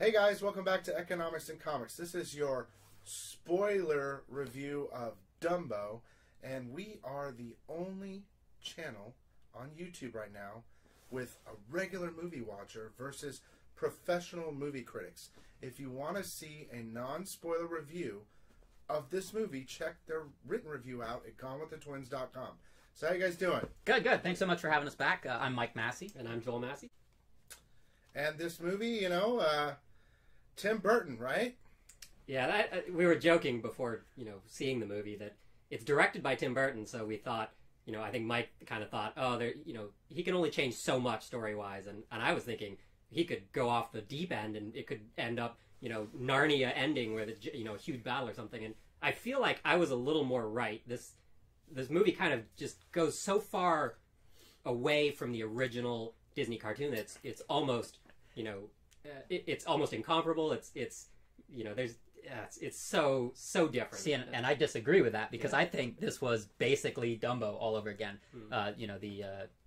Hey guys, welcome back to Economics and Comics. This is your spoiler review of Dumbo, and we are the only channel on YouTube right now with a regular movie watcher versus professional movie critics. If you want to see a non-spoiler review of this movie, check their written review out at GoneWithTheTwins.com. So how you guys doing? Good, good. Thanks so much for having us back. I'm Mike Massey. And I'm Joel Massey. And this movie, Tim Burton, right? Yeah, we were joking before, seeing the movie that it's directed by Tim Burton, so we thought, I think Mike kind of thought, he can only change so much story-wise, and I was thinking he could go off the deep end and it could end up, Narnia ending with a huge battle or something, and I feel like I was a little more right. This movie kind of just goes so far away from the original Disney cartoon that it's almost, it's almost incomparable. It's so different. See, and I disagree with that because I think this was basically Dumbo all over again. What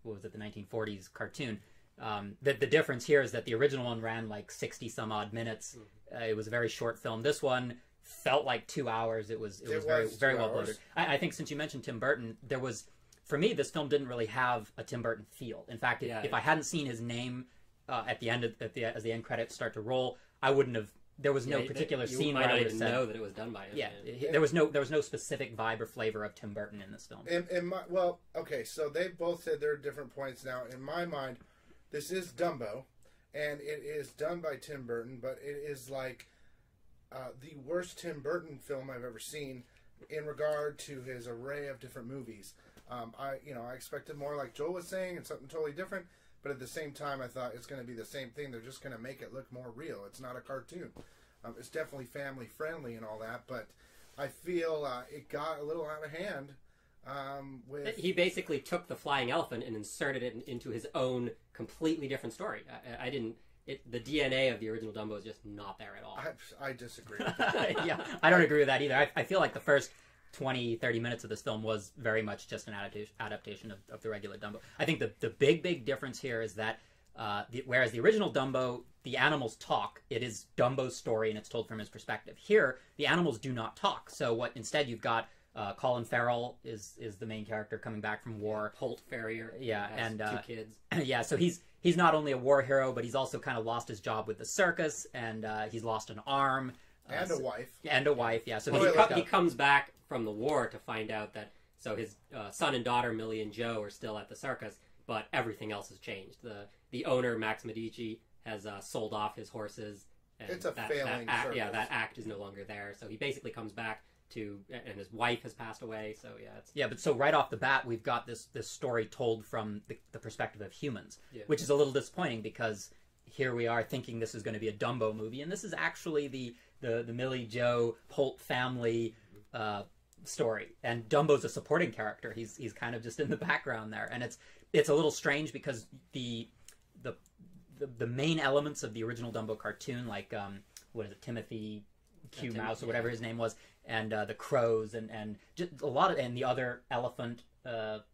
was it, the 1940s cartoon? The difference here is that the original one ran like 60 some odd minutes. It was a very short film. This one felt like 2 hours. It was very well bloated. I think since you mentioned Tim Burton, for me, this film didn't really have a Tim Burton feel. In fact, if I hadn't seen his name at the end as the end credits start to roll, I wouldn't have. There was no particular scene where I would have said, know that it was done by him. Yeah, there was no specific vibe or flavor of Tim Burton in this film. So they both said there are different points now. In my mind, this is Dumbo, and it is done by Tim Burton, but it is like the worst Tim Burton film I've ever seen in regard to his array of different movies. I expected more, like Joel was saying, and something totally different. But at the same time, I thought it's going to be the same thing. They're just going to make it look more real. It's not a cartoon. It's definitely family friendly and all that. But I feel it got a little out of hand. He basically took the flying elephant and inserted it into his own completely different story. The DNA of the original Dumbo is just not there at all. I disagree with that. Yeah, I don't agree with that either. I feel like the first 20-30 minutes of this film was very much just an adaptation of the regular Dumbo. I think the big difference here is that whereas the original Dumbo, the animals talk, it is Dumbo's story and it's told from his perspective. Here, the animals do not talk. So instead you've got Colin Farrell is the main character coming back from war. Holt Ferrier. Yeah, and 2 kids. Yeah, so he's not only a war hero, but he's also kind of lost his job with the circus, and he's lost an arm. And a wife. And a wife, yeah. So he comes back from the war to find out that his son and daughter Millie and Joe are still at the circus, but everything else has changed. The owner Max Medici has sold off his horses. And it's a failing circus. Yeah, that act is no longer there. So he basically comes back and his wife has passed away. So but so right off the bat we've got this story told from the perspective of humans, which is a little disappointing because here we are thinking this is going to be a Dumbo movie, and this is actually the Millie Joe Holt family story, and Dumbo's a supporting character. He's kind of just in the background there, and it's a little strange because the main elements of the original Dumbo cartoon, like what is it, Timothy Q Mouse or whatever his name was, and the crows and just a lot of, and the other elephant the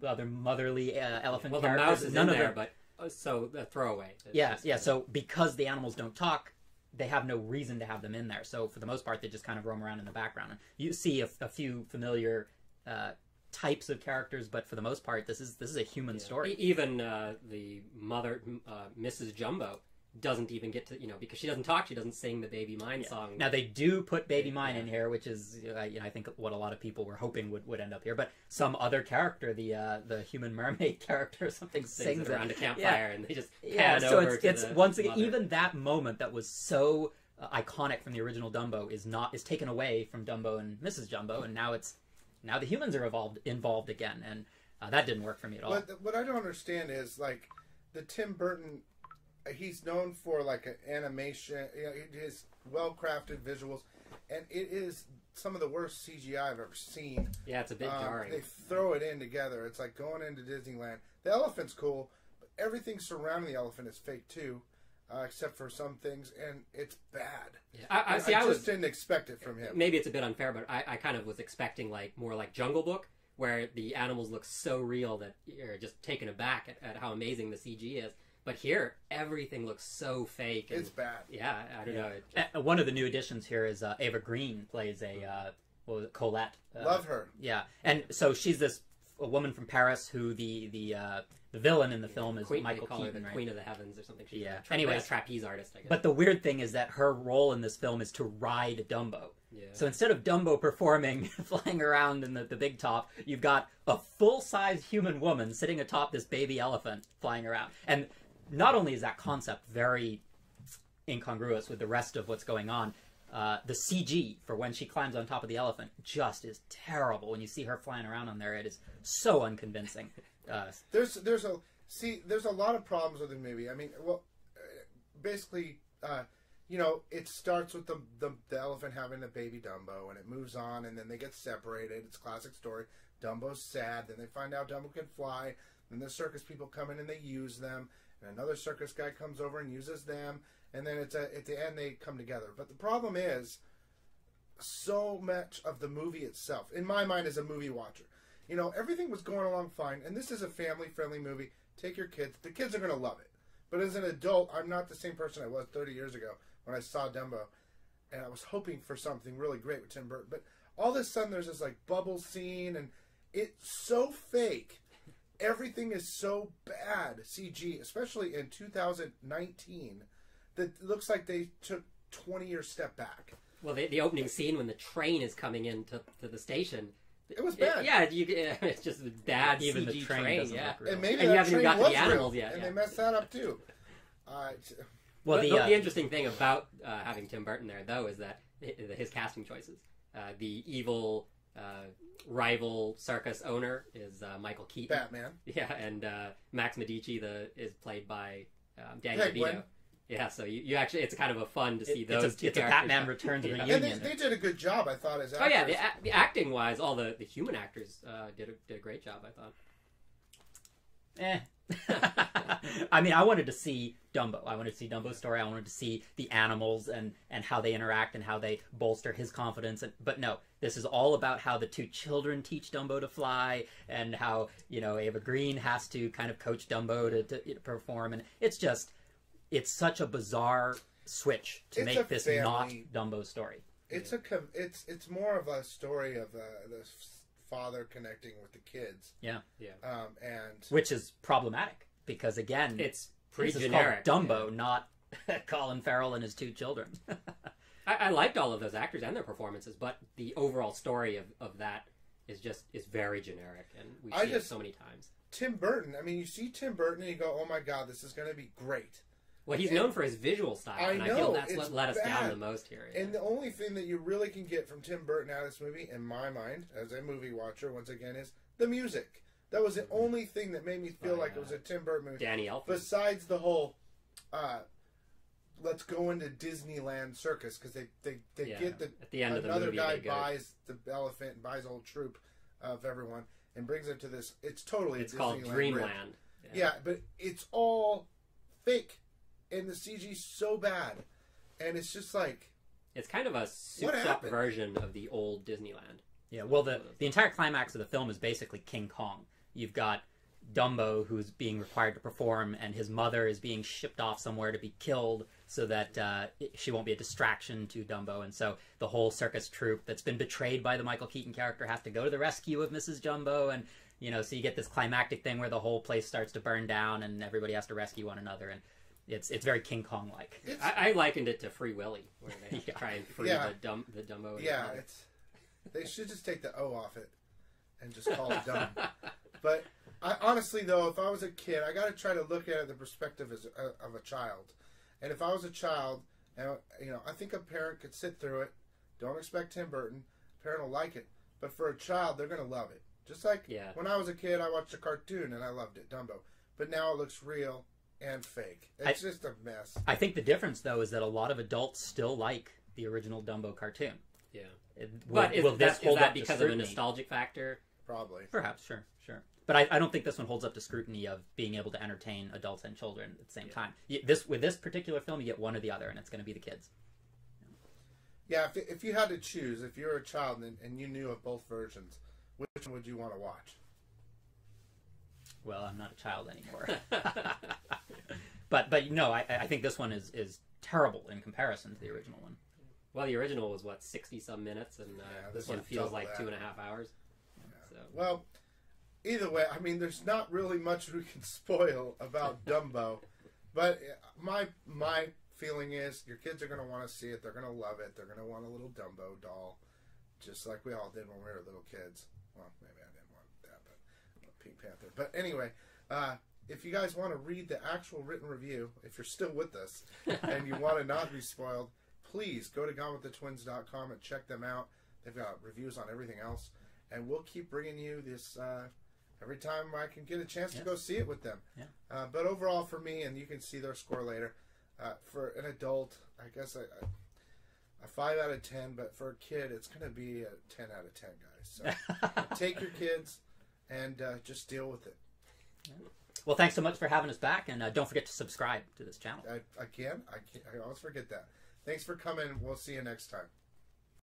other motherly elephant. Well, characters, the mouse is none in of there, them, but so the throwaway. So because the animals don't talk, they have no reason to have them in there. So for the most part, they just kind of roam around in the background. And you see a few familiar types of characters, but for the most part, this is a human story. Even the mother, Mrs. Jumbo, doesn't even get to, because she doesn't talk, she doesn't sing the Baby Mine song. Now they do put Baby Mine in here, which is I think what a lot of people were hoping would end up here. But some other character, the human mermaid character or something, sings around a campfire, and they just pan so over it's to the once again, mother. even that moment that was so iconic from the original Dumbo is taken away from Dumbo and Mrs. Jumbo, and now the humans are involved again, and that didn't work for me at all. But what I don't understand is, like, the Tim Burton, he's known for like an animation, his well-crafted visuals, and it is some of the worst CGI I've ever seen. Yeah, it's a bit jarring. They throw it in together. It's like going into Disneyland. The elephant's cool, but everything surrounding the elephant is fake too, except for some things, and it's bad. Yeah. I just didn't expect it from him. Maybe it's a bit unfair, but I kind of was expecting more like Jungle Book, where the animals look so real that you're just taken aback at how amazing the CG is. But here, everything looks so fake. And, It's bad. Yeah, I don't know. One of the new additions here is Ava Green plays what was it, Colette. Love her. Yeah, and so she's a woman from Paris who the villain in the film is Queen, Michael they call Keaton, her the right? Queen of the Heavens or something. She's Anyways, a trapeze artist, I guess. But the weird thing is that her role in this film is to ride Dumbo. Yeah. So instead of Dumbo performing, flying around in the big top, you've got a full-size human woman sitting atop this baby elephant flying around. And not only is that concept very incongruous with the rest of what's going on, the CG for when she climbs on top of the elephant just is terrible. When you see her flying around on there, it is so unconvincing. There's a lot of problems with the movie. I mean, well, basically, it starts with the elephant having a baby Dumbo, and it moves on, and then they get separated. It's a classic story. Dumbo's sad. Then they find out Dumbo can fly. Then the circus people come in and they use them. And another circus guy comes over and uses them. And then at the end they come together. But the problem is, so much of the movie itself, in my mind as a movie watcher, everything was going along fine. And this is a family-friendly movie. Take your kids. The kids are going to love it. But as an adult, I'm not the same person I was 30 years ago when I saw Dumbo. And I was hoping for something really great with Tim Burton. But all of a sudden there's this bubble scene, and it's so fake. Everything is so bad, CG, especially in 2019, that it looks like they took 20-year step back. Well, the opening scene when the train is coming into the station, it was bad. It's just a bad Even CG the train doesn't look real. And maybe And you that haven't even train got to was the animals real, yet, and yeah. they messed that up too. Well, the interesting thing about having Tim Burton there, though, is that his casting choices. The evil rival circus owner is Michael Keaton. Batman. Yeah, and Max Medici is played by Danny DeVito. Yeah, so you actually, it's kind of a fun to see those two it's a characters. Batman Returns Yeah. reunion. And they did a good job, I thought, as actors. Oh yeah, the acting wise, all the human actors did a great job, I thought. I mean, I wanted to see Dumbo. I wanted to see Dumbo's story. I wanted to see the animals and how they interact and how they bolster his confidence. But no, this is all about how the two children teach Dumbo to fly and how, Ava Green has to kind of coach Dumbo to perform. And it's such a bizarre switch to make this not Dumbo's story. It's more of a story of the father connecting with the kids. Yeah. And which is problematic because, again, it's pretty this generic. Is called Dumbo, not Colin Farrell and his two children. I liked all of those actors and their performances, but the overall story of that is very generic, and we see it so many times. Tim Burton, I mean, you see Tim Burton and you go, oh my God, this is going to be great. Well, he's known for his visual style, and I feel that's what let us down the most here. Yeah. And the only thing that you really can get from Tim Burton out of this movie, in my mind, as a movie watcher, once again, is the music. That was the only thing that made me feel like it was a Tim Burton movie. Danny Elfman. Besides the whole, let's go into Disneyland circus, because they get at the end of the another movie, guy buys the elephant and buys a whole troop of everyone and brings it to this. It's totally it's called Dreamland. Yeah, but it's all fake. And the CG's so bad. And it's just like... It's kind of a souped-up version of the old Disneyland. Yeah, well, the entire climax of the film is basically King Kong. You've got Dumbo, who's being required to perform, and his mother is being shipped off somewhere to be killed so that she won't be a distraction to Dumbo. And so the whole circus troupe that's been betrayed by the Michael Keaton character has to go to the rescue of Mrs. Jumbo. And, so you get this climactic thing where the whole place starts to burn down and everybody has to rescue one another. And it's very King Kong-like. I likened it to Free Willy, where they have to try and free the Dumbo. Yeah, they should just take the O off it and just call it Dumb. But honestly, though, if I was a kid, I got to try to look at it the perspective of a child. And if I was a child, I think a parent could sit through it. Don't expect Tim Burton. A parent will like it. But for a child, they're going to love it. Just like when I was a kid, I watched a cartoon and I loved it, Dumbo. But now it looks real and fake. It's just a mess. I think the difference, though, is that a lot of adults still like the original Dumbo cartoon. Yeah. Will this hold up because of a nostalgic factor? Probably. Perhaps, sure. But I don't think this one holds up to scrutiny of being able to entertain adults and children at the same time. With this particular film, you get one or the other, and it's going to be the kids. Yeah, if you had to choose, if you're a child and you knew of both versions, which one would you want to watch? Well, I'm not a child anymore. But no, I think this one is terrible in comparison to the original one. Well, the original was what 60-some minutes, and this one feels like 2.5 hours. Yeah. So. Well, either way, I mean, there's not really much we can spoil about Dumbo, but my feeling is your kids are going to want to see it. They're going to love it. They're going to want a little Dumbo doll, just like we all did when we were little kids. Well, maybe I didn't want that, but Pink Panther. But anyway, if you guys want to read the actual written review, if you're still with us and you want to not be spoiled, please go to GoneWithTheTwins.com and check them out. They've got reviews on everything else, and we'll keep bringing you this every time I can get a chance to go see it with them. Yeah. But overall, for me, and you can see their score later, for an adult, I guess a 5 out of 10, but for a kid, it's going to be a 10 out of 10, guys. So take your kids and just deal with it. Yeah. Well, thanks so much for having us back, and don't forget to subscribe to this channel. I always forget that. Thanks for coming. We'll see you next time.